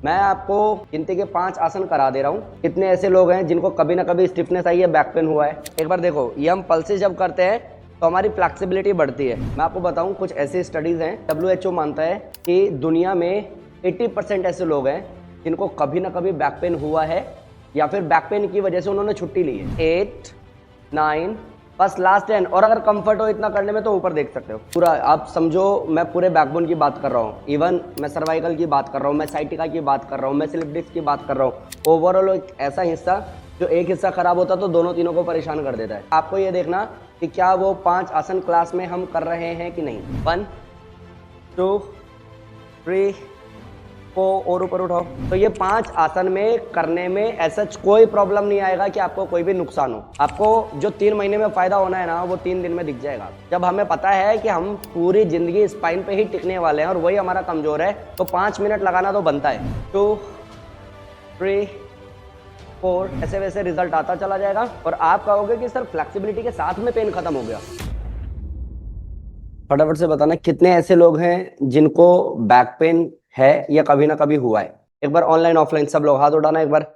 मैं आपको गिनती के 5 आसन करा दे रहा हूँ। कितने ऐसे लोग हैं जिनको कभी ना कभी स्टिफनेस आई है, बैक पेन हुआ है। एक बार देखो, ये हम पल्सेस जब करते हैं तो हमारी फ्लेक्सिबिलिटी बढ़ती है। मैं आपको बताऊं, कुछ ऐसी स्टडीज हैं, WHO मानता है कि दुनिया में 80% ऐसे लोग हैं जिनको कभी ना कभी बैक पेन हुआ है या फिर बैक पेन की वजह से उन्होंने छुट्टी ली है। 8, 9, बस लास्ट 10। और अगर कंफर्ट हो इतना करने में तो ऊपर देख सकते हो। पूरा आप समझो, मैं पूरे बैकबोन की बात कर रहा हूँ, इवन मैं सर्वाइकल की बात कर रहा हूँ, मैं साइटिका की बात कर रहा हूँ, मैं स्लिप डिस्क की बात कर रहा हूँ। ओवरऑल एक ऐसा हिस्सा जो एक हिस्सा खराब होता तो दोनों तीनों को परेशान कर देता है। आपको ये देखना कि क्या वो 5 आसन क्लास में हम कर रहे हैं कि नहीं। 1, 2, 3, 4 और ऊपर उठाओ। तो ये 5 आसन में करने में ऐसा कोई प्रॉब्लम नहीं आएगा कि आपको कोई भी नुकसान हो। आपको जो 3 महीने में फायदा होना है ना, वो 3 दिन में दिख जाएगा। जब हमें पता है कि हम पूरी जिंदगी स्पाइन पे ही टिकने वाले हैं और वही हमारा कमजोर है, तो 5 मिनट लगाना तो बनता है। 2, 3, 4 ऐसे वैसे रिजल्ट आता चला जाएगा और आप कहोगे कि सर फ्लेक्सिबिलिटी के साथ में पेन खत्म हो गया। फटाफट से बताना कितने ऐसे लोग हैं जिनको बैक पेन है या कभी ना कभी हुआ है। एक बार ऑनलाइन ऑफलाइन सब लोग हाथ उठाना एक बार।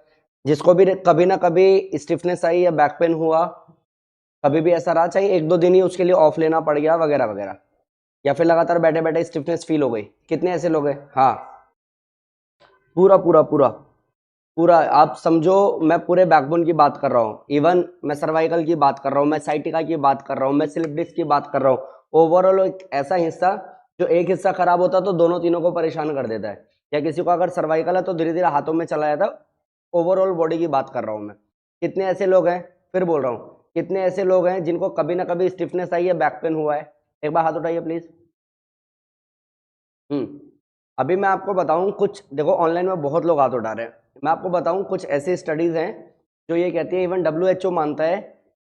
जिसको भी कभी ना कभी स्टिफनेस आई या बैक पेन हुआ, कभी भी ऐसा रहा, चाहे 1-2 दिन ही उसके लिए ऑफ लेना पड़ गया वगैरह वगैरह, या फिर लगातार बैठे बैठे स्टिफनेस फील हो गई, कितने ऐसे लोग हैं? हाँ, पूरा पूरा पूरा पूरा आप समझो, मैं पूरे बैकबोन की बात कर रहा हूँ, इवन मैं सर्वाइकल की बात कर रहा हूँ, मैं साइटिका की बात कर रहा हूँ, मैं स्लिप डिस्क की बात कर रहा हूँ। ओवरऑल एक ऐसा हिस्सा जो एक हिस्सा खराब होता तो दोनों तीनों को परेशान कर देता है। या किसी को अगर सर्वाइकल है तो धीरे धीरे हाथों में चला जाता है। ओवरऑल बॉडी की बात कर रहा हूँ मैं। कितने ऐसे लोग हैं, फिर बोल रहा हूँ, कितने ऐसे लोग हैं जिनको कभी ना कभी स्टिफनेस आई है, बैक पेन हुआ है? एक बार हाथ उठाइए प्लीज। अभी मैं आपको बताऊं कुछ, देखो ऑनलाइन में बहुत लोग हाथ उठा रहे हैं। मैं आपको बताऊं कुछ ऐसी स्टडीज हैं जो ये कहती है, इवन WHO मानता है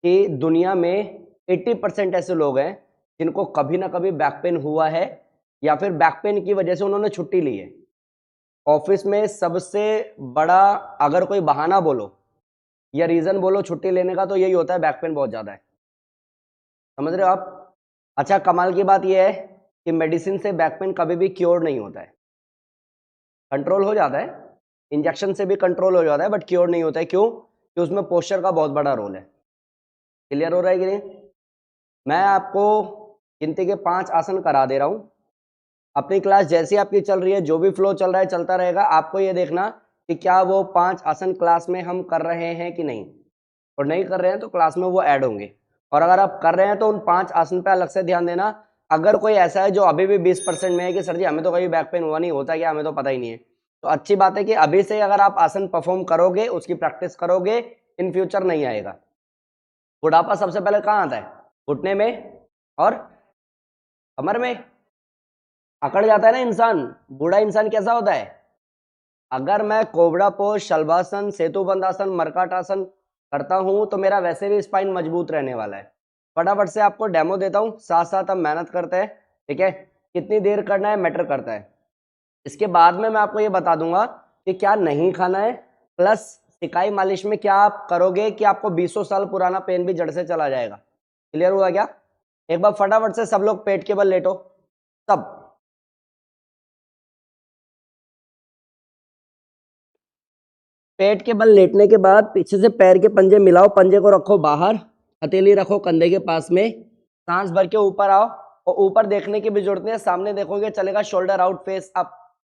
कि दुनिया में 80% ऐसे लोग हैं जिनको कभी ना कभी बैक पेन हुआ है या फिर बैक पेन की वजह से उन्होंने छुट्टी ली है। ऑफिस में सबसे बड़ा अगर कोई बहाना बोलो या रीजन बोलो छुट्टी लेने का, तो यही होता है बैक पेन बहुत ज्यादा है। समझ रहे हो आप? अच्छा, कमाल की बात यह है कि मेडिसिन से बैक पेन कभी भी क्योर नहीं होता है। कंट्रोल हो जाता है, इंजेक्शन से भी कंट्रोल हो जाता है, बट क्योर नहीं होता है। क्यों? कि उसमें पोस्चर का बहुत बड़ा रोल है। क्लियर हो रहा है कि नहीं? मैं आपको गिनती के 5 आसन करा दे रहा हूं। अपनी क्लास जैसी आपकी चल रही है, जो भी फ्लो चल रहा है चलता रहेगा। आपको ये देखना कि क्या वो 5 आसन क्लास में हम कर रहे हैं कि नहीं, और नहीं कर रहे हैं तो क्लास में वो ऐड होंगे। और अगर आप कर रहे हैं तो उन 5 आसन पे अलग से ध्यान देना। अगर कोई ऐसा है जो अभी भी 20% में है कि सर जी हमें तो कभी बैक पेन हुआ नहीं, होता क्या हमें तो पता ही नहीं है, तो अच्छी बात है कि अभी से अगर आप आसन परफॉर्म करोगे, उसकी प्रैक्टिस करोगे, इन फ्यूचर नहीं आएगा। बुढ़ापा सबसे पहले कहाँ आता है? घुटने में और कमर में अकड़ जाता है ना इंसान। बूढ़ा इंसान कैसा होता है? अगर मैं कोबरा पोज, शलभासन, सेतु बंधासन, मरकाट आसन करता हूं तो मेरा वैसे भी स्पाइन मजबूत रहने वाला है। फटाफट से आपको डेमो देता हूं, साथ साथ हम मेहनत करते हैं। ठीक है, कितनी देर करना है मैटर करता है। इसके बाद में मैं आपको ये बता दूंगा कि क्या नहीं खाना है, प्लस सिकाई मालिश में क्या आप करोगे कि आपको 20 साल पुराना पेन भी जड़ से चला जाएगा। क्लियर हुआ क्या? एक बार फटाफट से सब लोग पेट के बल लेटो। सब पेट के बल लेटने के बाद पीछे से पैर के पंजे मिलाओ, पंजे को रखो बाहर, हथेली रखो कंधे के पास में, सांस भर के ऊपर आओ। और ऊपर देखने की भी जरूरत नहीं है, सामने देखोगे चलेगा। Shoulder out, face up,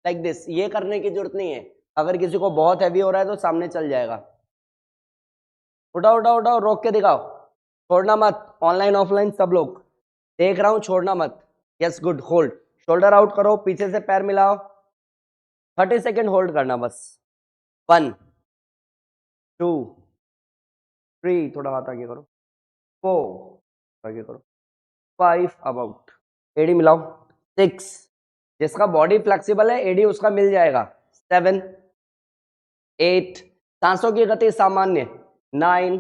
like this. ये करने की जरूरत नहीं है। अगर किसी को बहुत हैवी हो रहा है तो सामने चल जाएगा। उठाओ उठाओ उठाओ, रोक के दिखाओ, छोड़ना मत। ऑनलाइन ऑफलाइन सब लोग देख रहा हूं, छोड़ना मत। Yes, good. Hold, shoulder out करो, पीछे से पैर मिलाओ, 30 सेकेंड होल्ड करना बस। 1, 2, 3, थोड़ा हाथ आगे करो, 4, आगे करो, 5, अबाउट, एडी मिलाओ, 6, जिसका बॉडी फ्लेक्सिबल है एडी उसका मिल जाएगा, 7, 8, सांसों की गति सामान्य, 9,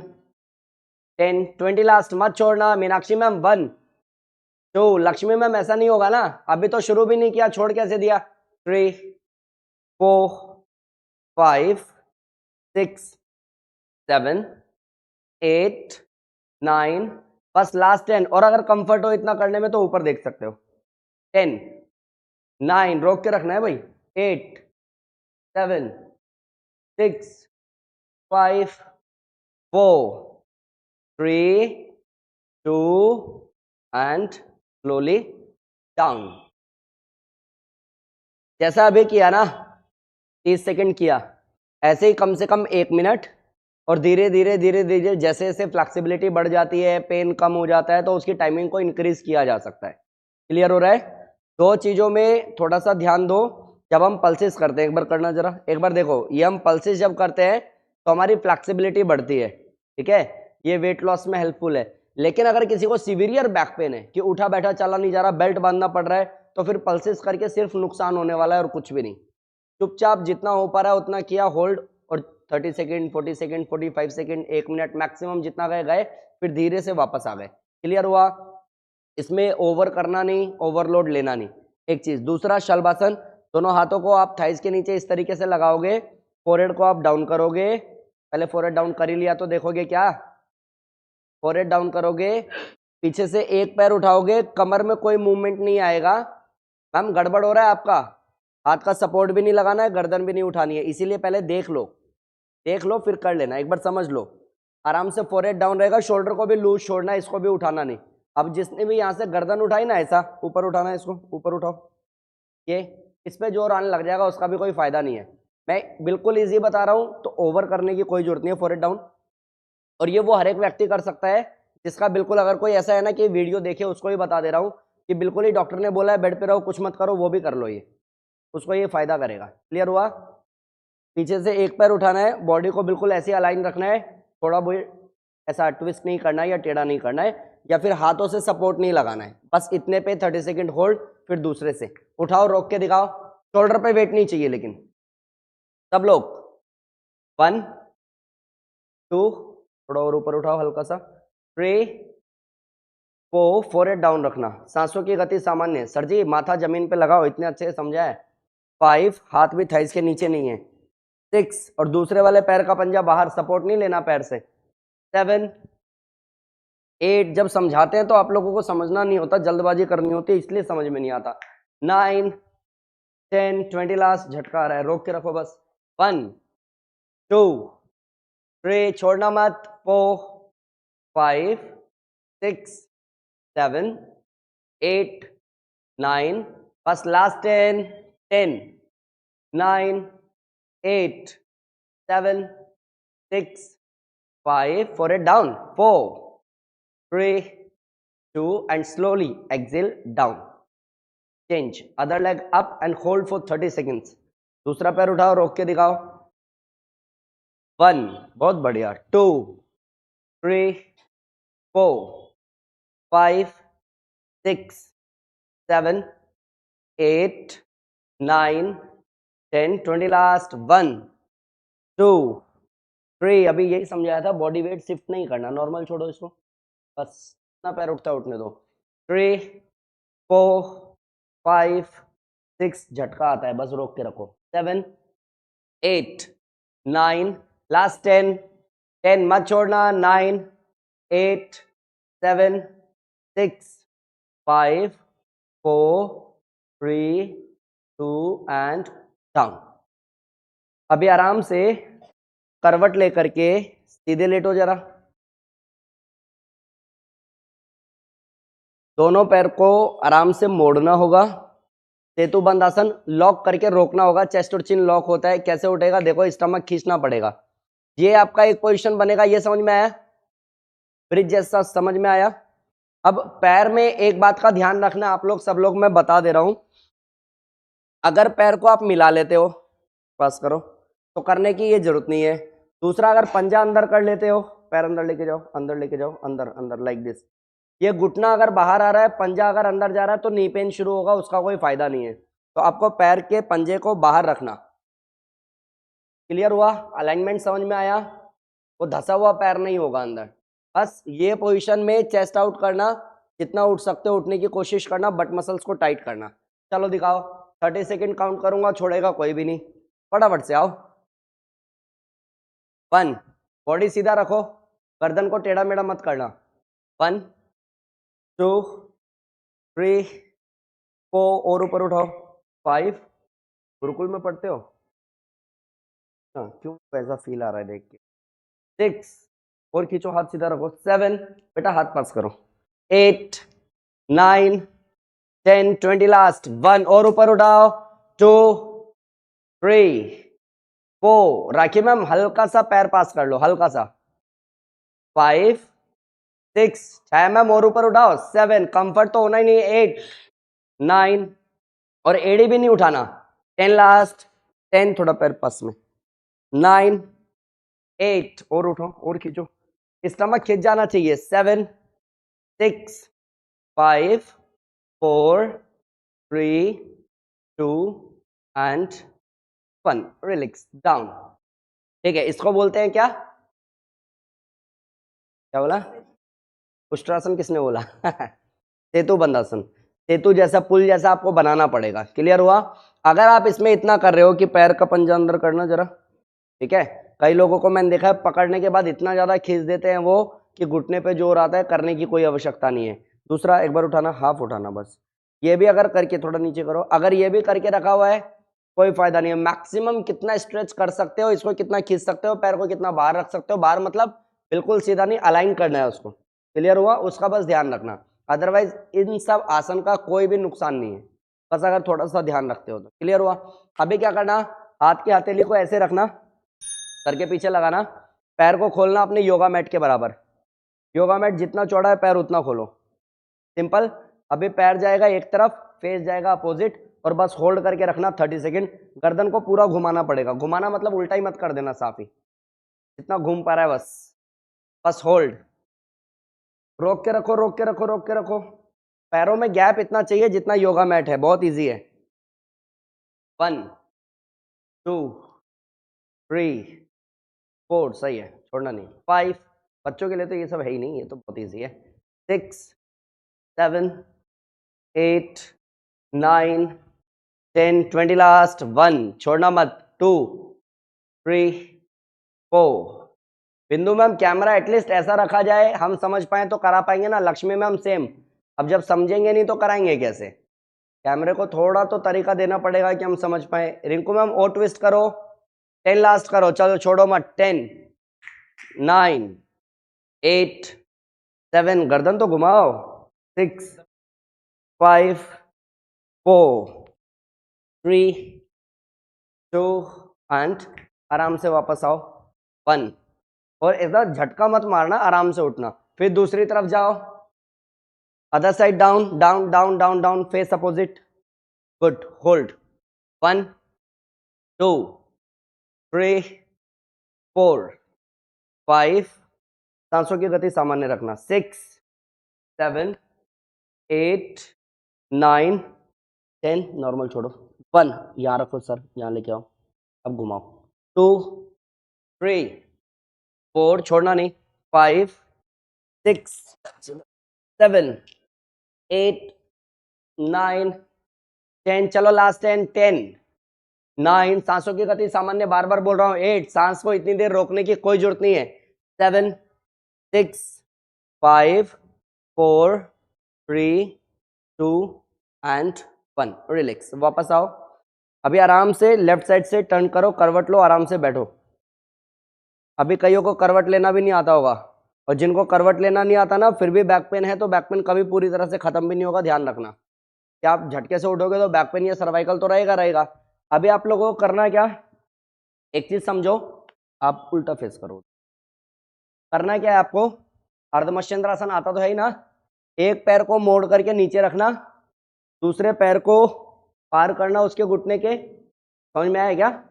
10, 20 लास्ट, मत छोड़ना। मीनाक्षी मैम 1, 2, लक्ष्मी मैम ऐसा नहीं होगा ना, अभी तो शुरू भी नहीं किया, छोड़ कैसे दिया? 3, 4, 5, 6, 7, 8, 9, बस लास्ट 10। और अगर कंफर्ट हो इतना करने में तो ऊपर देख सकते हो। 10, 9, रोक के रखना है भाई, 8, 7 6 5 4 3 2 एंड स्लोली डाउन। जैसा अभी किया ना 30 सेकंड किया, ऐसे ही कम से कम 1 मिनट, और धीरे धीरे धीरे धीरे जैसे जैसे फ्लेक्सिबिलिटी बढ़ जाती है, पेन कम हो जाता है, तो उसकी टाइमिंग को इंक्रीज किया जा सकता है। क्लियर हो रहा है? दो चीजों में थोड़ा सा ध्यान दो। जब हम पल्सेस करते हैं, एक बार करना जरा, एक बार देखो, ये हम पल्सेस जब करते हैं तो हमारी फ्लेक्सिबिलिटी बढ़ती है, ठीक है, ये वेट लॉस में हेल्पफुल है। लेकिन अगर किसी को सीवियर बैक पेन है कि उठा बैठा चला नहीं जा रहा, बेल्ट बांधना पड़ रहा है, तो फिर पल्सेस करके सिर्फ नुकसान होने वाला है और कुछ भी नहीं। चुपचाप जितना हो पा रहा है उतना किया, होल्ड, और 30 second 40 second 45 second 1 minute maximum जितना गए गए, फिर धीरे से वापस आ गए। क्लियर हुआ? इसमें ओवर करना नहीं, ओवरलोड लेना नहीं, एक चीज। दूसरा शलभासन, दोनों हाथों को आप थाइस के नीचे इस तरीके से लगाओगे, फोरहेड को आप डाउन करोगे, पहले फोरहेड डाउन कर ही लिया तो देखोगे क्या, फोरहेड डाउन करोगे, पीछे से एक पैर उठाओगे, कमर में कोई मूवमेंट नहीं आएगा। मैम गड़बड़ हो रहा है आपका, हाथ का सपोर्ट भी नहीं लगाना है, गर्दन भी नहीं उठानी है, इसीलिए पहले देख लो, देख लो फिर कर लेना, एक बार समझ लो। आराम से फोरहेड डाउन रहेगा, शोल्डर को भी लूज छोड़ना है, इसको भी उठाना नहीं। अब जिसने भी यहाँ से गर्दन उठाई ना, ऐसा ऊपर उठाना है, इसको ऊपर उठाओ, ये इस पे जोर आने लग जाएगा, उसका भी कोई फायदा नहीं है। मैं बिल्कुल इजी बता रहा हूँ, तो ओवर करने की कोई जरूरत नहीं है, फोरहेड डाउन। और ये वो हर एक व्यक्ति कर सकता है जिसका बिल्कुल, अगर कोई ऐसा है ना कि वीडियो देखे, उसको ही बता दे रहा हूँ कि बिल्कुल ही डॉक्टर ने बोला है बेड पे रहो, कुछ मत करो, वो भी कर लो, ये उसको ये फायदा करेगा। क्लियर हुआ? पीछे से एक पैर उठाना है, बॉडी को बिल्कुल ऐसे अलाइन रखना है, थोड़ा बहुत ऐसा ट्विस्ट नहीं करना है या टेढ़ा नहीं करना है, या फिर हाथों से सपोर्ट नहीं लगाना है, बस इतने पे 30 सेकंड होल्ड, फिर दूसरे से उठाओ, रोक के दिखाओ, शोल्डर पे वेट नहीं चाहिए लेकिन सब लोग। 1 2, थोड़ा और ऊपर उठाओ हल्का सा, 3 4, फोरहेड डाउन रखना, सांसों की गति सामान्य। सर जी माथा जमीन पे लगाओ, इतने अच्छे से समझा है। 5, हाथ भी थाइस के नीचे नहीं है। 6, और दूसरे वाले पैर का पंजा बाहर, सपोर्ट नहीं लेना पैर से। 7 8, जब समझाते हैं तो आप लोगों को समझना नहीं होता, जल्दबाजी करनी होती है, इसलिए समझ में नहीं आता। 9 10 20, लास्ट झटका आ रहा है, रोक के रखो बस। 1 2 3, छोड़ना मत, 4 5 6 7 8 9, बस last 10 10 9 8 7 6 5, forehead down, 4 3 2, and slowly exhale down. Change other leg up and hold for 30 seconds. दूसरा पैर उठाओ, रोक के दिखाओ। 1, बहुत बढ़िया, 2 3 4 5 6 7 8 9 10 20, लास्ट 1 2 3, अभी यही समझाया था, बॉडी वेट शिफ्ट नहीं करना, नॉर्मल छोड़ो इसको, बस इतना पैर उठता उठने दो। 3 4 5 6, झटका आता है, बस रोक के रखो। 7 8 9, लास्ट 10 10, मत छोड़ना। 9 8 7 6 5 4 3 2, एंड डाउन। अभी आराम से करवट लेकर के सीधे लेटो जरा, दोनों पैर को आराम से मोड़ना होगा, सेतु बंद आसन, लॉक करके रोकना होगा, चेस्ट और चिन लॉक होता है, कैसे उठेगा देखो, स्टमक खींचना पड़ेगा, ये आपका एक पोजीशन बनेगा, ये समझ में आया? ब्रिज जैसा समझ में आया? अब पैर में एक बात का ध्यान रखना, आप लोग सब लोग, मैं बता दे रहा हूं, अगर पैर को आप मिला लेते हो, पास करो, तो करने की ये जरूरत नहीं है। दूसरा, अगर पंजा अंदर कर लेते हो, पैर अंदर लेके जाओ, अंदर लेके जाओ, अंदर अंदर, लाइक दिस, ये घुटना अगर बाहर आ रहा है, पंजा अगर अंदर जा रहा है, तो नी पेन शुरू होगा, उसका कोई फायदा नहीं है। तो आपको पैर के पंजे को बाहर रखना। क्लियर हुआ? अलाइनमेंट समझ में आया? वो धसा हुआ पैर नहीं होगा अंदर। बस ये पोजीशन में चेस्ट आउट करना, जितना उठ सकते हो उठने की कोशिश करना, बट मसल्स को टाइट करना। चलो दिखाओ, 30 सेकंड काउंट करूंगा, छोड़ेगा कोई भी नहीं, फटाफट से आओ। 1, बॉडी सीधा रखो, गर्दन को टेढ़ा मेढ़ा मत करना। 1 2 3 4, और ऊपर उठाओ। 5, गुरुकुल में पढ़ते हो? हाँ, क्यों ऐसा फील आ रहा है देख के। 6 और खींचो, हाथ सीधा रखो। 7 बेटा हाथ पास करो। 8 9 10 20 लास्ट। 1 और ऊपर उठाओ। 2 3 4 राखी मैम हल्का सा पैर पास कर लो, हल्का सा। 5 6 छाया मैम और ऊपर उठाओ। 7 कंफर्ट तो होना ही नहीं। 8 9 और एड़ी भी नहीं उठाना। 10 लास्ट। 10 थोड़ा पैर पास में। 9 8 और उठो और खींचो, स्टमक खिंच जाना चाहिए। 7 6 5 4 3 2 एंड 1। Relax down. ठीक है, इसको बोलते हैं क्या? क्या बोला? उष्ट्रासन किसने बोला? सेतु बंधासन। सेतु जैसा, पुल जैसा आपको बनाना पड़ेगा। क्लियर हुआ? अगर आप इसमें इतना कर रहे हो कि पैर का पंजा अंदर करना जरा, ठीक है। कई लोगों को मैंने देखा है पकड़ने के बाद इतना ज्यादा खींच देते हैं वो कि घुटने पे जोर आता है, करने की कोई आवश्यकता नहीं है। दूसरा, एक बार उठाना, हाफ उठाना बस। ये भी अगर करके थोड़ा नीचे करो, अगर ये भी करके रखा हुआ है कोई फायदा नहीं है। मैक्सिमम कितना स्ट्रेच कर सकते हो, इसको कितना खींच सकते हो, पैर को कितना बाहर रख सकते हो। बाहर मतलब बिल्कुल सीधा नहीं, अलाइन करना है उसको। क्लियर हुआ? उसका बस ध्यान रखना। अदरवाइज इन सब आसन का कोई भी नुकसान नहीं है, बस अगर थोड़ा सा ध्यान रखते हो तो। क्लियर हुआ? अभी क्या करना, हाथ की हथेली को ऐसे रखना, करके पीछे लगाना, पैर को खोलना अपने योगा मैट के बराबर। योगा मैट जितना चौड़ा है पैर उतना खोलो। सिंपल। अभी पैर जाएगा एक तरफ, फेस जाएगा अपोजिट, और बस होल्ड करके रखना 30 सेकेंड। गर्दन को पूरा घुमाना पड़ेगा। घुमाना मतलब उल्टा ही मत कर देना, साफ ही जितना घूम पा रहा है बस। बस होल्ड, रोक के रखो, रोक के रखो, रोक के रखो। पैरों में गैप इतना चाहिए जितना योगा मैट है, बहुत इजी है। 1 2 3 4 सही है, छोड़ना नहीं। 5 बच्चों के लिए तो ये सब है ही नहीं, ये तो बहुत इजी है। 6 7 8 9 10 20 लास्ट। 1 छोड़ना मत। 2 3 4। बिंदु मैम कैमरा एटलीस्ट ऐसा रखा जाए हम समझ पाए तो करा पाएंगे ना। Lakshmi ma'am same. अब जब समझेंगे नहीं तो कराएंगे कैसे? कैमरे को थोड़ा तो तरीका देना पड़ेगा कि हम समझ पाए। रिंकू मैम और ट्विस्ट करो। 10 लास्ट करो, चलो छोड़ो मत। 10 9 8 7 गर्दन तो घुमाओ। 6 5 4 3 2 एंड आराम से वापस आओ। 1 और ऐसा झटका मत मारना, आराम से उठना। फिर दूसरी तरफ जाओ, other side, down down down down down, face opposite. Good, hold. 1 2 3 4 5 सांसों की गति सामान्य रखना। 6 7 8 9 10 नॉर्मल छोड़ो। 1 यहाँ रखो सर, यहाँ लेके आओ, अब घुमाओ। 2 3 4 छोड़ना नहीं। 5 6 7 8 9 10 चलो लास्ट। 10 9 सांसों की गति सामान्य, बार बार बोल रहा हूं। 8 सांस को इतनी देर रोकने की कोई जरूरत नहीं है। 7 6 5 4 3 2 एंड 1। रिलैक्स, वापस आओ। अभी आराम से लेफ्ट साइड से टर्न करो, करवट लो, आराम से बैठो। अभी कईयों को करवट लेना भी नहीं आता होगा, और जिनको करवट लेना नहीं आता ना फिर भी बैक पेन है, तो बैक पेन कभी पूरी तरह से खत्म भी नहीं होगा। ध्यान रखना कि आप झटके से उठोगे तो बैक पेन या सर्वाइकल तो रहेगा रहेगा। अभी आप लोगों को करना क्या, एक चीज समझो, आप उल्टा फेस करो। करना क्या है आपको, अर्धमश्चंद्रासन आता तो है ही ना। एक पैर को मोड़ करके नीचे रखना, दूसरे पैर को पार करना उसके घुटने के। समझ में आया क्या?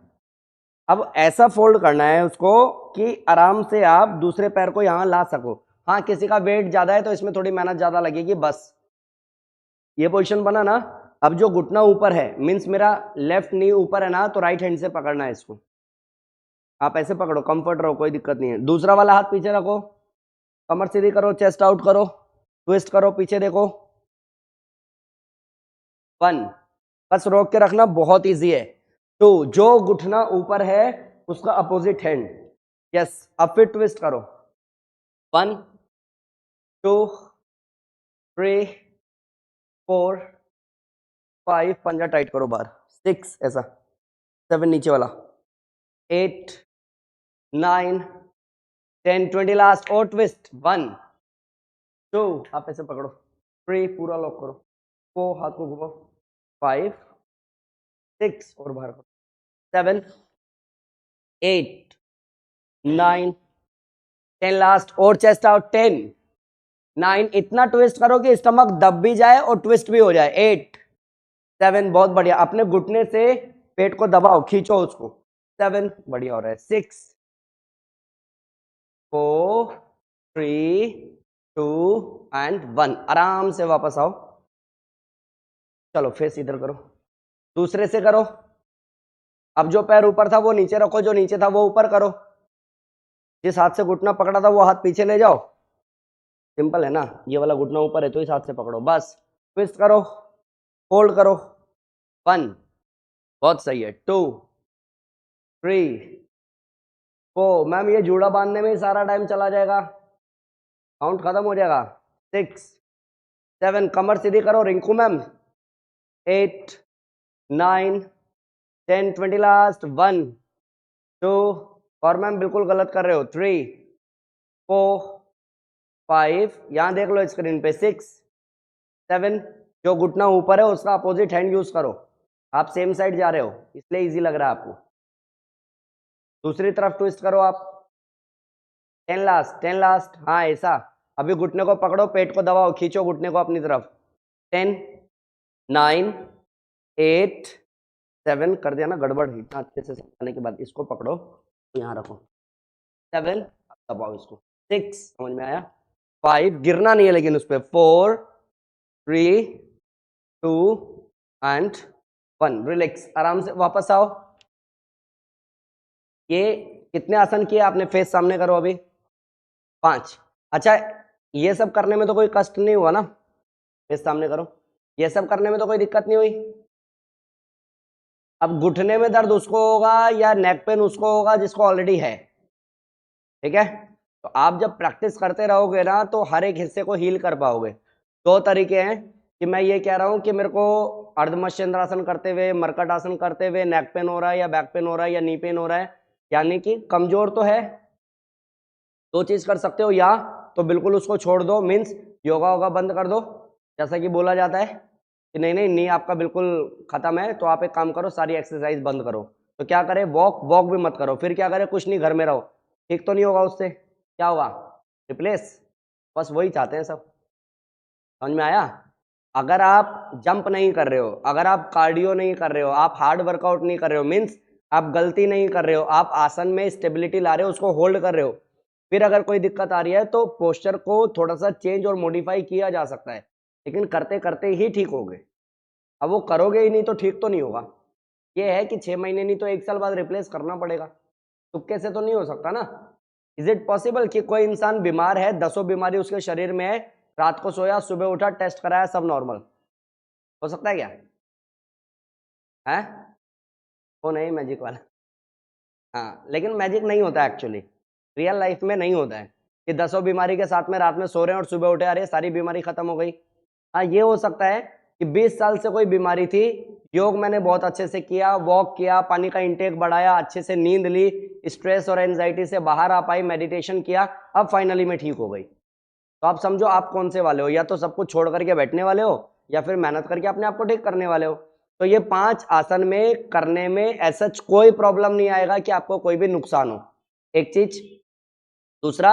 अब ऐसा फोल्ड करना है उसको कि आराम से आप दूसरे पैर को यहां ला सको। हाँ, किसी का वेट ज्यादा है तो इसमें थोड़ी मेहनत ज्यादा लगेगी, बस ये पोजीशन बना ना। अब जो घुटना ऊपर है, मीन्स मेरा लेफ्ट नी ऊपर है ना, तो राइट हैंड से पकड़ना है इसको। आप ऐसे पकड़ो, कंफर्ट रहो, कोई दिक्कत नहीं है। दूसरा वाला हाथ पीछे रखो, कमर सीधी करो, चेस्ट आउट करो, ट्विस्ट करो, पीछे देखो। 1 बस रोक के रखना, बहुत इजी है। 2 जो घुटना ऊपर है उसका अपोजिट हैंड। यस, अब फिर ट्विस्ट करो। 1 2 3 4 5 पंजा टाइट करो बाहर। 6 ऐसा, 7 नीचे वाला, 8 9 10 20 लास्ट और ट्विस्ट 1 2 आप ऐसे पकड़ो 3 पूरा लॉक करो 4 हाथ को घुमाओ 5 6 और बाहर करो 7 8 9 10 लास्ट और चेस्ट आउट 10 9 इतना ट्विस्ट करो कि स्टमक दब भी जाए और ट्विस्ट भी हो जाए 8 7 बहुत बढ़िया अपने घुटने से पेट को दबाओ खींचो उसको 7 बढ़िया हो रहा है 6 4 3 2 एंड 1 आराम से वापस आओ चलो फेस इधर करो दूसरे से करो अब जो पैर ऊपर था वो नीचे रखो जो नीचे था वो ऊपर करो जिस हाथ से घुटना पकड़ा था वो हाथ पीछे ले जाओ सिंपल है ना ये वाला घुटना ऊपर है तो इस हाथ से पकड़ो बस ट्विस्ट करो होल्ड करो 1 बहुत सही है 2 3 4 मैम ये जूड़ा बांधने में ही सारा टाइम चला जाएगा काउंट खत्म हो जाएगा 6 7 कमर सीधी करो रिंकू मैम 8 9 10 20 लास्ट 1 2 और मैम बिल्कुल गलत कर रहे हो 3 4 5 यहाँ देख लो स्क्रीन पे 6 7 जो घुटना ऊपर है उसका अपोजिट हैंड यूज करो आप सेम साइड जा रहे हो इसलिए इजी लग रहा है आपको दूसरी तरफ ट्विस्ट करो आप 10 लास्ट हाँ ऐसा अभी घुटने को पकड़ो पेट को दबाओ खींचो घुटने को अपनी तरफ 10 9 8 7 कर दिया ना गड़बड़ इतना अच्छे से समझाने के बाद इसको पकड़ो यहाँ रखो 7 दबाओ इसको 6 समझ में आया 5 गिरना नहीं है लेकिन उस पर 4 3 2 एंड 1 रिलैक्स आराम से वापस आओ ये कितने आसन किए आपने फेस सामने करो अभी 5 अच्छा ये सब करने में तो कोई कष्ट नहीं हुआ ना फेस सामने करो ये सब करने में तो कोई दिक्कत नहीं हुई अब घुटने में दर्द उसको होगा या नेक पेन उसको होगा जिसको ऑलरेडी है ठीक है तो आप जब प्रैक्टिस करते रहोगे ना तो हर एक हिस्से को हील कर पाओगे दो तरीके हैं कि मैं ये कह रहा हूं कि मेरे को अर्धमश्चंद्रासन करते हुए मरकट आसन करते हुए नेक पेन हो रहा है या बैक पेन हो रहा है या नी पेन हो रहा है यानी कि कमजोर तो है दो चीज कर सकते हो या तो बिल्कुल उसको छोड़ दो मीन्स योगा वोगा बंद कर दो जैसा कि बोला जाता है कि नहीं नहीं नी आपका बिल्कुल खत्म है तो आप एक काम करो सारी एक्सरसाइज बंद करो तो क्या करें वॉक भी मत करो फिर क्या करें कुछ नहीं घर में रहो ठीक तो नहीं होगा उससे क्या होगा रिप्लेस बस वही चाहते हैं सब समझ में आया अगर आप जंप नहीं कर रहे हो अगर आप कार्डियो नहीं कर रहे हो आप हार्ड वर्कआउट नहीं कर रहे हो मीन्स आप गलती नहीं कर रहे हो आप आसन में स्टेबिलिटी ला रहे हो उसको होल्ड कर रहे हो फिर अगर कोई दिक्कत आ रही है तो पोस्चर को थोड़ा सा चेंज और मॉडिफाई किया जा सकता है लेकिन करते करते ही ठीक होगे अब वो करोगे ही नहीं तो ठीक तो नहीं होगा ये है कि 6 महीने नहीं तो 1 साल बाद रिप्लेस करना पड़ेगा तुक्के से तो नहीं हो सकता ना इज इट पॉसिबल कि कोई इंसान बीमार है 10 बीमारी उसके शरीर में है रात को सोया सुबह उठा टेस्ट कराया सब नॉर्मल हो सकता है क्या है वो नहीं मैजिक वाला हाँ लेकिन मैजिक नहीं होता एक्चुअली रियल लाइफ में नहीं होता है कि 10 बीमारी के साथ में रात में सो रहे हैं और सुबह उठे अरे सारी बीमारी खत्म हो गई हाँ ये हो सकता है कि 20 साल से कोई बीमारी थी योग मैंने बहुत अच्छे से किया वॉक किया पानी का इंटेक बढ़ाया अच्छे से नींद ली स्ट्रेस और एंजाइटी से बाहर आ पाई मेडिटेशन किया अब फाइनली मैं ठीक हो गई तो आप समझो आप कौन से वाले हो या तो सब कुछ छोड़ करके बैठने वाले हो या फिर मेहनत करके अपने आप को ठीक करने वाले हो तो ये 5 आसन में करने में ऐसा कोई प्रॉब्लम नहीं आएगा कि आपको कोई भी नुकसान हो एक चीज दूसरा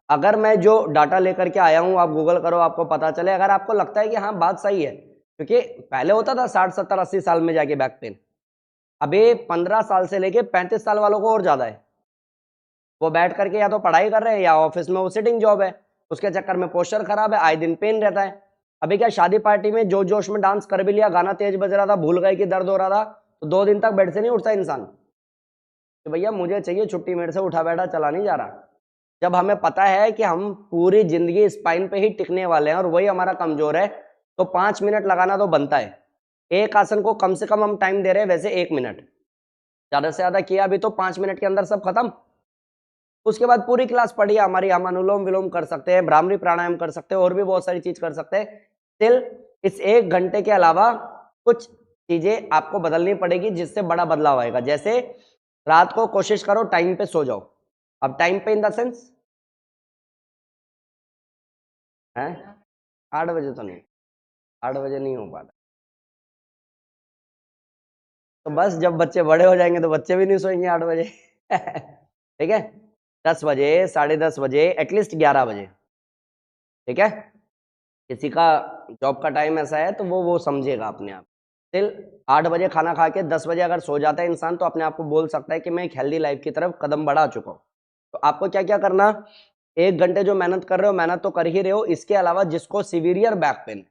अगर मैं जो डाटा लेकर के आया हूं आप गूगल करो आपको पता चले अगर आपको लगता है कि हाँ बात सही है क्योंकि पहले होता था 60 70 80 साल में जाके बैक पेन अभी 15 साल से लेके 35 साल वालों को और ज्यादा है वो बैठ करके या तो पढ़ाई कर रहे हैं या ऑफिस में वो सिटिंग जॉब है उसके चक्कर में पोस्चर खराब है आए दिन पेन रहता है अभी क्या शादी पार्टी में जोश जोश में डांस कर भी लिया गाना तेज बज रहा था भूल गए कि दर्द हो रहा था तो 2 दिन तक बेड से नहीं उठता इंसान कि भैया मुझे चाहिए छुट्टी मेरे से उठा बैठा चला नहीं जा रहा जब हमें पता है कि हम पूरी जिंदगी स्पाइन पे ही टिकने वाले हैं और वही हमारा कमजोर है तो 5 मिनट लगाना तो बनता है एक आसन को कम से कम हम टाइम दे रहे हैं वैसे 1 मिनट ज्यादा से ज्यादा किया अभी तो 5 मिनट के अंदर सब खत्म उसके बाद पूरी क्लास पढ़ी हमारी हम अनुलोम विलोम कर सकते हैं भ्रामरी प्राणायाम कर सकते हैं और भी बहुत सारी चीज कर सकते हैं स्टिल इस 1 घंटे के अलावा कुछ चीजें आपको बदलनी पड़ेगी जिससे बड़ा बदलाव आएगा जैसे रात को कोशिश करो टाइम पे सो जाओ। अब टाइम पे इन द सेंस है 8 बजे तो नहीं, 8 बजे नहीं हो पाता। तो बस जब बच्चे बड़े हो जाएंगे तो बच्चे भी नहीं सोएंगे 8 बजे ठीक है, 10 बजे, 10:30 बजे, एटलीस्ट 11 बजे। ठीक है, किसी का जॉब का टाइम ऐसा है तो वो समझेगा अपने आप। टिल 8 बजे खाना खा के 10 बजे अगर सो जाता है इंसान तो अपने आप को बोल सकता है कि मैं एक हेल्दी लाइफ की तरफ कदम बढ़ा चुका हूँ। तो आपको क्या क्या करना, 1 घंटे जो मेहनत कर रहे हो मेहनत तो कर ही रहे हो, इसके अलावा जिसको severe back pain,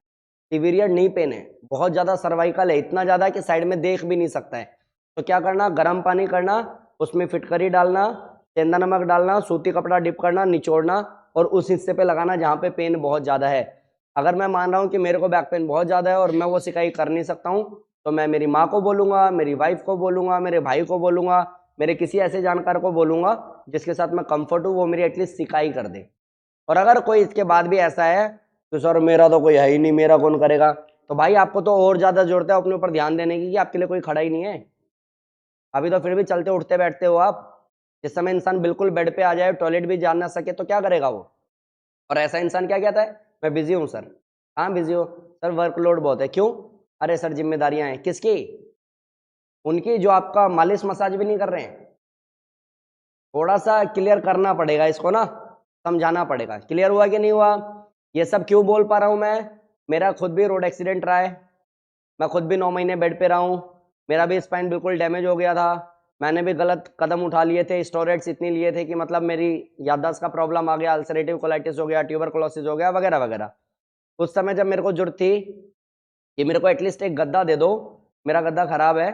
severe knee pain है, बहुत ज्यादा सर्वाइकल है, इतना ज्यादा कि साइड में देख भी नहीं सकता है, तो क्या करना, गर्म पानी करना, उसमें फिटकरी डालना, सेंधा नमक डालना, सूती कपड़ा डिप करना, निचोड़ना और उस हिस्से पे लगाना जहाँ पे पेन बहुत ज्यादा है। अगर मैं मान रहा हूँ कि मेरे को बैक पेन बहुत ज्यादा है और मैं वो सिकाई कर नहीं सकता हूँ, तो मैं मेरी माँ को बोलूंगा, मेरी वाइफ को बोलूंगा, मेरे भाई को बोलूंगा, मेरे किसी ऐसे जानकार को बोलूंगा जिसके साथ मैं कंफर्ट हूँ, वो मेरी एटलीस्ट सिकाई कर दे। और अगर कोई इसके बाद भी ऐसा है तो सर मेरा तो कोई है ही नहीं, मेरा कौन करेगा, तो भाई आपको तो और ज्यादा जरूरत है अपने ऊपर ध्यान देने की कि आपके लिए कोई खड़ा ही नहीं है। अभी तो फिर भी चलते उठते बैठते हो आप। जिस समय इंसान बिल्कुल बेड पे आ जाए, टॉयलेट भी जा ना सके, तो क्या करेगा वो? और ऐसा इंसान क्या कहता है, मैं बिजी हूँ सर। हाँ बिजी हो सर, वर्कलोड बहुत है। क्यों? अरे सर जिम्मेदारियां हैं। किसकी? उनकी जो आपका मालिश मसाज भी नहीं कर रहे हैं। थोड़ा सा क्लियर करना पड़ेगा इसको ना, समझाना पड़ेगा। क्लियर हुआ कि नहीं हुआ? ये सब क्यों बोल पा रहा हूं मैं? मेरा खुद भी रोड एक्सीडेंट रहा है, मैं खुद भी 9 महीने बेड पे रहा हूँ, मेरा भी स्पाइन बिल्कुल डैमेज हो गया था, मैंने भी गलत कदम उठा लिए थे, स्टेरॉइड्स इतनी लिए थे कि मतलब मेरी याददाश्त का प्रॉब्लम आ गया, अल्सरेटिव कोलाइटिस हो गया, ट्यूबरकुलोसिस हो गया, वगैरह वगैरह। उस समय जब मेरे को जरूरत थी कि मेरे को एटलीस्ट एक गद्दा दे दो, मेरा गद्दा खराब है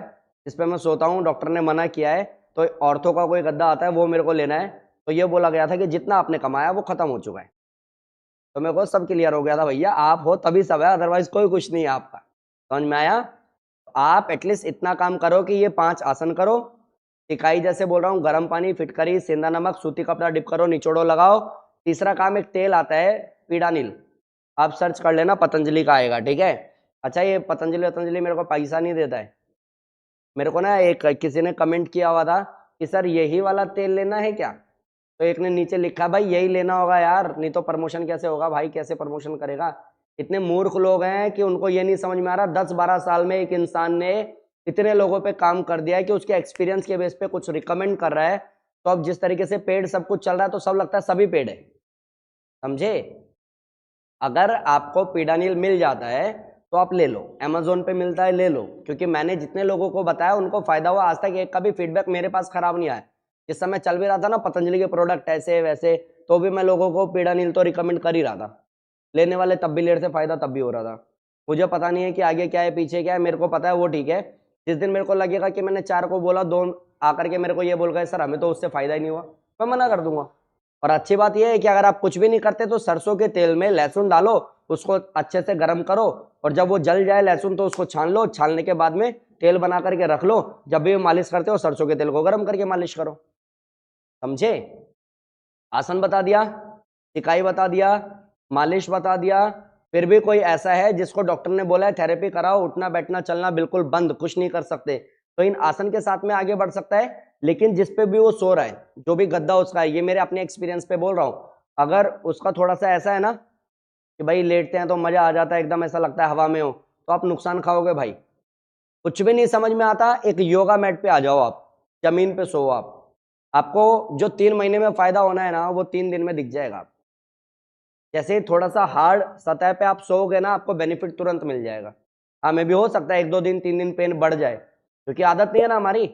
जिस पे मैं सोता हूँ, डॉक्टर ने मना किया है, तो ऑर्थो का कोई गद्दा आता है वो मेरे को लेना है, तो ये बोला गया था कि जितना आपने कमाया वो खत्म हो चुका है। तो मेरे को सब क्लियर हो गया था, भैया आप हो तभी सब है, अदरवाइज कोई कुछ नहीं है आपका। समझ में आया? आप एटलीस्ट इतना काम करो कि ये 5 आसन करो, इकाई जैसे बोल रहा हूँ, गर्म पानी, फिटकरी, सेंधा नमक, सूती कपड़ा डिप करो, निचोड़ो, लगाओ। तीसरा काम, एक तेल आता है पीडानिल, आप सर्च कर लेना, पतंजलि का आएगा। ठीक है, अच्छा ये पतंजलि मेरे को पैसा नहीं देता है। मेरे को ना एक किसी ने कमेंट किया हुआ था कि सर यही वाला तेल लेना है क्या, तो एक ने नीचे लिखा भाई यही लेना होगा यार, नहीं तो प्रमोशन कैसे होगा भाई, कैसे प्रमोशन करेगा। इतने मूर्ख लोग हैं कि उनको ये नहीं समझ में आ रहा 10-12 साल में एक इंसान ने इतने लोगों पे काम कर दिया है कि उसके एक्सपीरियंस के बेस पे कुछ रिकमेंड कर रहा है। तो अब जिस तरीके से पेड सब कुछ चल रहा है तो सब लगता है सभी पेड है। समझे? अगर आपको पीडानिल मिल जाता है तो आप ले लो, अमेजोन पे मिलता है, ले लो, क्योंकि मैंने जितने लोगों को बताया उनको फायदा हुआ। आज तक एक का भी फीडबैक मेरे पास खराब नहीं आया। जिस समय चल भी रहा था ना पतंजलि के प्रोडक्ट ऐसे वैसे, तो भी मैं लोगों को पीडानिल तो रिकमेंड कर ही रहा था, लेने वाले तब भी ले रहे थे, फायदा तब भी हो रहा था। मुझे पता नहीं है कि आगे क्या है पीछे क्या है, मेरे को पता है वो ठीक है। जिस दिन मेरे को लगेगा कि मैंने 4 को बोला, 2 आकर के मेरे को ये बोल गए सर हमें तो उससे फायदा ही नहीं हुआ, मैं मना कर दूंगा। और अच्छी बात यह है कि अगर आप कुछ भी नहीं करते तो सरसों के तेल में लहसुन डालो, उसको अच्छे से गर्म करो, और जब वो जल जाए लहसुन तो उसको छान लो, छानने के बाद में तेल बना करके रख लो, जब भी मालिश करते हो सरसों के तेल को गर्म करके मालिश करो। समझे? आसन बता दिया, सिकाई बता दिया, मालिश बता दिया। फिर भी कोई ऐसा है जिसको डॉक्टर ने बोला है थेरेपी कराओ, उठना बैठना चलना बिल्कुल बंद, कुछ नहीं कर सकते, तो इन आसन के साथ में आगे बढ़ सकता है। लेकिन जिस पे भी वो सो रहा है, जो भी गद्दा उसका है, ये मेरे अपने एक्सपीरियंस पे बोल रहा हूँ, अगर उसका थोड़ा सा ऐसा है ना कि भाई लेटते हैं तो मजा आ जाता है, एकदम ऐसा लगता है हवा में हो, तो आप नुकसान खाओगे भाई। कुछ भी नहीं समझ में आता, एक योगा मैट पे आ जाओ, आप जमीन पे सो, आप आपको जो 3 महीने में फायदा होना है ना वो 3 दिन में दिख जाएगा। जैसे थोड़ा सा हार्ड सतह पे आप सोओगे ना, आपको बेनिफिट तुरंत मिल जाएगा। हाँ में भी हो सकता है 1-2 दिन 3 दिन पेन बढ़ जाए, क्योंकि आदत नहीं है ना हमारी,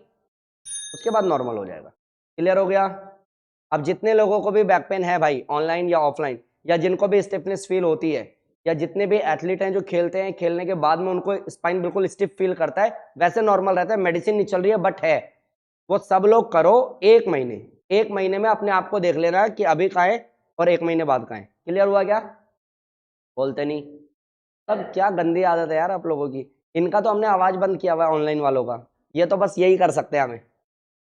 उसके बाद नॉर्मल हो जाएगा। क्लियर हो गया? अब जितने लोगों को भी बैक पेन है भाई, ऑनलाइन या ऑफलाइन, या जिनको भी स्टिफनेस फील होती है, या जितने भी एथलीट हैं जो खेलते हैं, खेलने के बाद में उनको स्पाइन बिल्कुल स्टिफ फील करता है, वैसे नॉर्मल रहता है, मेडिसिन नहीं चल रही है बट है, वो सब लोग करो 1 महीने। 1 महीने में अपने आप को देख लेना कि अभी कहाँ है और 1 महीने बाद कहाँ है। क्लियर हुआ क्या? बोलते नहीं। तब क्या गंदी आदत है यार आप लोगों की। इनका तो हमने आवाज बंद किया हुआ है ऑनलाइन वालों का, ये तो बस यही कर सकते हैं हमें,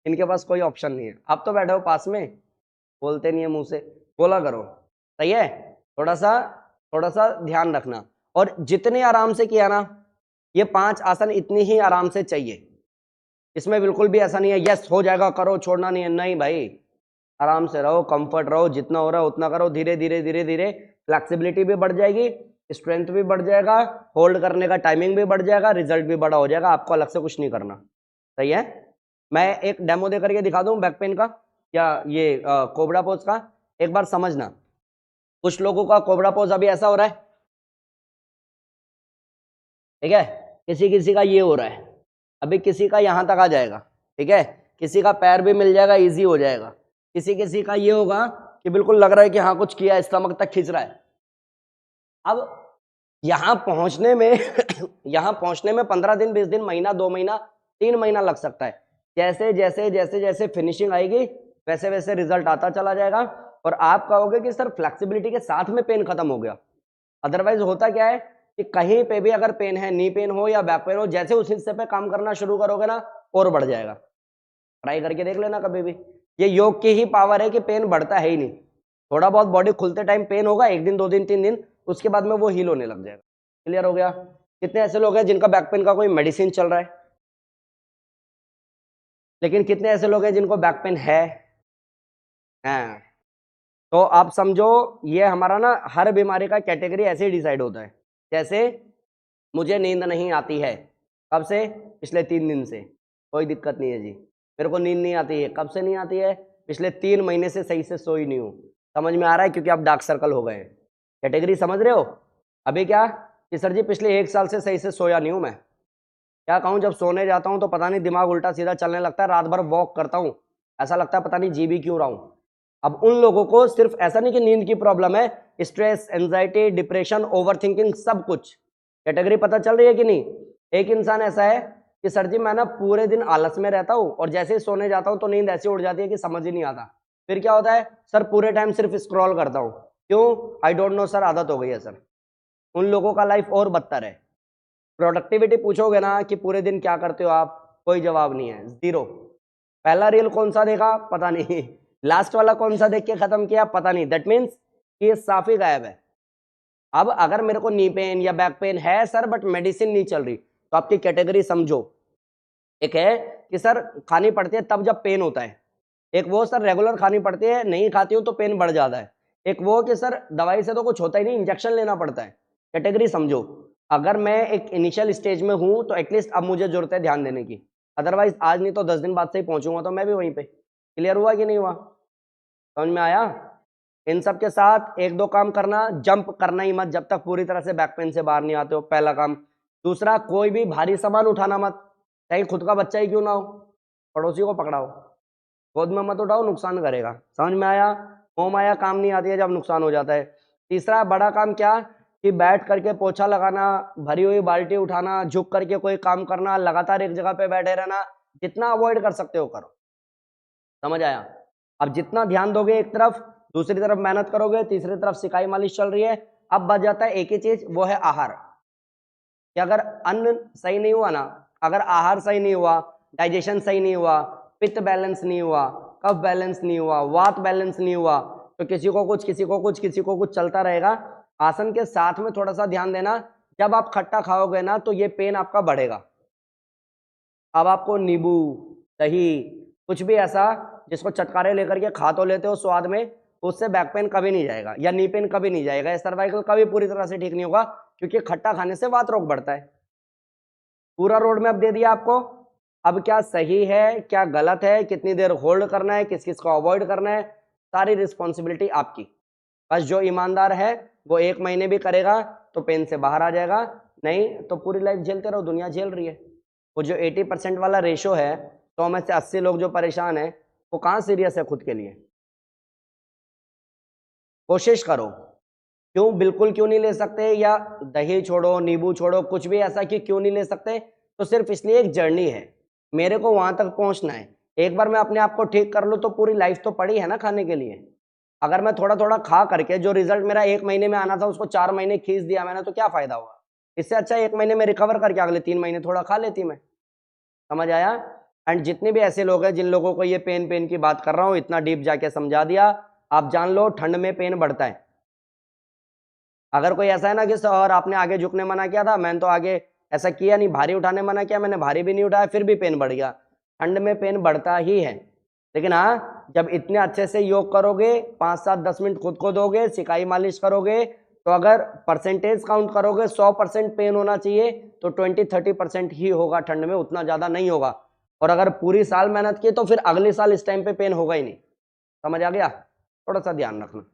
इनके पास कोई ऑप्शन नहीं है। आप तो बैठे हो पास में, बोलते नहीं है मुंह से, बोला करो। सही है? थोड़ा सा ध्यान रखना। और जितने आराम से किया ना, ये 5 आसन इतनी ही आराम से चाहिए। इसमें बिल्कुल भी ऐसा नहीं है यस हो जाएगा करो छोड़ना नहीं है, नहीं भाई, आराम से रहो, कंफर्ट रहो, जितना हो रहा है उतना करो, धीरे धीरे धीरे धीरे फ्लेक्सिबिलिटी भी बढ़ जाएगी, स्ट्रेंथ भी बढ़ जाएगा, होल्ड करने का टाइमिंग भी बढ़ जाएगा, रिजल्ट भी बड़ा हो जाएगा, आपको अलग से कुछ नहीं करना। सही है। मैं एक डेमो दे करके दिखा दूं बैक पेन का या ये कोबरा पोज का, एक बार समझना। कुछ लोगों का कोबरा पोज अभी ऐसा हो रहा है, ठीक है, किसी किसी का ये हो रहा है, अभी किसी का यहां तक आ जाएगा, ठीक है, किसी का पैर भी मिल जाएगा, इजी हो जाएगा, किसी किसी का ये होगा कि बिल्कुल लग रहा है कि हाँ कुछ किया, स्टमक तक खींच रहा है। अब यहां पहुंचने में यहां पहुंचने में 15 दिन, 20 दिन, महीना, 2 महीना, 3 महीना लग सकता है। जैसे जैसे जैसे जैसे फिनिशिंग आएगी वैसे वैसे रिजल्ट आता चला जाएगा और आप कहोगे कि सर फ्लेक्सिबिलिटी के साथ में पेन खत्म हो गया। अदरवाइज होता क्या है कि कहीं पे भी अगर पेन है, नी पेन हो या बैक पेन हो, जैसे उस हिस्से पे काम करना शुरू करोगे ना और बढ़ जाएगा। ट्राई करके देख लेना कभी भी, ये योग की ही पावर है कि पेन बढ़ता है ही नहीं। थोड़ा बहुत बॉडी खुलते टाइम पेन होगा, 1 दिन 2 दिन 3 दिन, उसके बाद में वो हील होने लग जाएगा। क्लियर हो गया। कितने ऐसे लोग हैं जिनका बैक पेन का कोई मेडिसिन चल रहा है, लेकिन कितने ऐसे लोग हैं जिनको बैक पेन है? तो आप समझो ये हमारा ना हर बीमारी का कैटेगरी ऐसे ही डिसाइड होता है। जैसे मुझे नींद नहीं आती है, कब से? पिछले 3 दिन से, कोई दिक्कत नहीं है जी। मेरे को नींद नहीं आती है, कब से नहीं आती है? पिछले 3 महीने से सही से सोई नहीं हूँ। समझ में आ रहा है? क्योंकि आप डार्क सर्कल हो गए हैं। कैटेगरी समझ रहे हो? अभी क्या कि सर जी पिछले 1 साल से सही से सोया नहीं हूँ मैं। क्या कहूँ, जब सोने जाता हूँ तो पता नहीं दिमाग उल्टा सीधा चलने लगता है, रात भर वॉक करता हूँ, ऐसा लगता है पता नहीं जी भी क्यों रहा हूँ। अब उन लोगों को सिर्फ ऐसा नहीं कि नींद की प्रॉब्लम है, स्ट्रेस, एंजाइटी, डिप्रेशन, ओवरथिंकिंग, सब कुछ। कैटेगरी पता चल रही है कि नहीं? एक इंसान ऐसा है कि सर जी मैं ना पूरे दिन आलस में रहता हूँ और जैसे ही सोने जाता हूँ तो नींद ऐसी उड़ जाती है कि समझ ही नहीं आता। फिर क्या होता है? सर पूरे टाइम सिर्फ स्क्रॉल करता हूँ। क्यों? आई डोंट नो सर, आदत हो गई है सर। उन लोगों का लाइफ और बदतर है। प्रोडक्टिविटी पूछोगे ना कि पूरे दिन क्या करते हो आप, कोई जवाब नहीं है, जीरो। पहला रील कौन सा देखा पता नहीं, लास्ट वाला कौन सा देख के खत्म किया पता नहीं। दैट मीन्स ये साफ ही गायब है। अब अगर मेरे को नी पेन या बैक पेन है सर बट मेडिसिन नहीं चल रही, तो आपकी कैटेगरी समझो। एक है कि सर खानी पड़ती है तब जब पेन होता है, एक वो सर रेगुलर खानी पड़ती है, नहीं खाती हूँ तो पेन बढ़ जाता है, एक वो कि सर दवाई से तो कुछ होता ही नहीं, इंजेक्शन लेना पड़ता है। कैटेगरी समझो। अगर मैं एक इनिशियल स्टेज में हूँ तो एटलीस्ट अब मुझे जरूरत है ध्यान देने की, अदरवाइज आज नहीं तो 10 दिन बाद से ही पहुंचूंगा तो मैं भी वहीं पे। क्लियर हुआ कि नहीं हुआ? समझ में आया? इन सब के साथ 1-2 काम करना, जंप करना ही मत जब तक पूरी तरह से बैक पेन से बाहर नहीं आते हो, पहला काम। दूसरा, कोई भी भारी सामान उठाना मत, चाहे खुद का बच्चा ही क्यों ना हो, पड़ोसी को पकड़ाओ, गोद में मत उठाओ, नुकसान करेगा। समझ में आया? मोह माया काम नहीं आती है जब नुकसान हो जाता है। तीसरा बड़ा काम क्या कि बैठ करके पोछा लगाना, भरी हुई बाल्टी उठाना, झुक करके कोई काम करना, लगातार एक जगह पे बैठे रहना, जितना अवॉइड कर सकते हो करो। समझ आया? अब जितना ध्यान दोगे एक तरफ, दूसरी तरफ मेहनत करोगे, तीसरी तरफ सिकाई मालिश चल रही है। अब बच जाता है एक ही चीज, वो है आहार। कि अगर अन्न सही नहीं हुआ ना, अगर आहार सही नहीं हुआ, डाइजेशन सही नहीं हुआ, पित्त बैलेंस नहीं हुआ, कफ बैलेंस नहीं हुआ, वात बैलेंस नहीं हुआ, तो किसी को कुछ किसी को कुछ किसी को कुछ चलता रहेगा। आसन के साथ में थोड़ा सा ध्यान देना, जब आप खट्टा खाओगे ना तो ये पेन आपका बढ़ेगा। अब आपको नींबू, दही, कुछ भी ऐसा जिसको चटकारे लेकर के खा तो लेते हो स्वाद में, उससे बैक पेन कभी नहीं जाएगा या नी पेन कभी नहीं जाएगा, या सर्वाइकल कभी पूरी तरह से ठीक नहीं होगा, क्योंकि खट्टा खाने से वात रोग बढ़ता है। पूरा रोड मैप दे दिया आपको। अब क्या सही है, क्या गलत है, कितनी देर होल्ड करना है, किस किस को अवॉइड करना है, सारी रिस्पॉन्सिबिलिटी आपकी। बस जो ईमानदार है वो 1 महीने भी करेगा तो पेन से बाहर आ जाएगा, नहीं तो पूरी लाइफ झेलते रहो, दुनिया झेल रही है। वो जो 80% वाला रेशो है, 100 में से 80 लोग जो परेशान है, वो कहाँ सीरियस है खुद के लिए? कोशिश करो। क्यों बिल्कुल क्यों नहीं ले सकते, या दही छोड़ो, नींबू छोड़ो, कुछ भी ऐसा कि क्यों नहीं ले सकते? तो सिर्फ इसलिए एक जर्नी है, मेरे को वहां तक पहुंचना है। एक बार मैं अपने आप को ठीक कर लूं तो पूरी लाइफ तो पड़ी है ना खाने के लिए। अगर मैं थोड़ा थोड़ा खा करके जो रिजल्ट मेरा 1 महीने में आना था उसको 4 महीने खींच दिया मैंने, तो क्या फायदा हुआ? इससे अच्छा 1 महीने में रिकवर करके अगले 3 महीने थोड़ा खा लेती मैं। समझ आया? एंड जितने भी ऐसे लोग हैं जिन लोगों को ये पेन पेन की बात कर रहा हूं, इतना डीप जाके समझा दिया, आप जान लो ठंड में पेन बढ़ता है। अगर कोई ऐसा है ना कि सर आपने आगे झुकने मना किया था, मैंने तो आगे ऐसा किया नहीं, भारी उठाने मना किया, मैंने भारी भी नहीं उठाया, फिर भी पेन बढ़ गया, ठंड में पेन बढ़ता ही है। लेकिन हाँ, जब इतने अच्छे से योग करोगे, 5 7 10 मिनट खुद को दोगे, सिकाई मालिश करोगे, तो अगर परसेंटेज काउंट करोगे 100% पेन होना चाहिए तो 20-30% ही होगा ठंड में, उतना ज़्यादा नहीं होगा। और अगर पूरी साल मेहनत की तो फिर अगले साल इस टाइम पे पेन होगा ही नहीं। समझ आ गया? थोड़ा सा ध्यान रखना।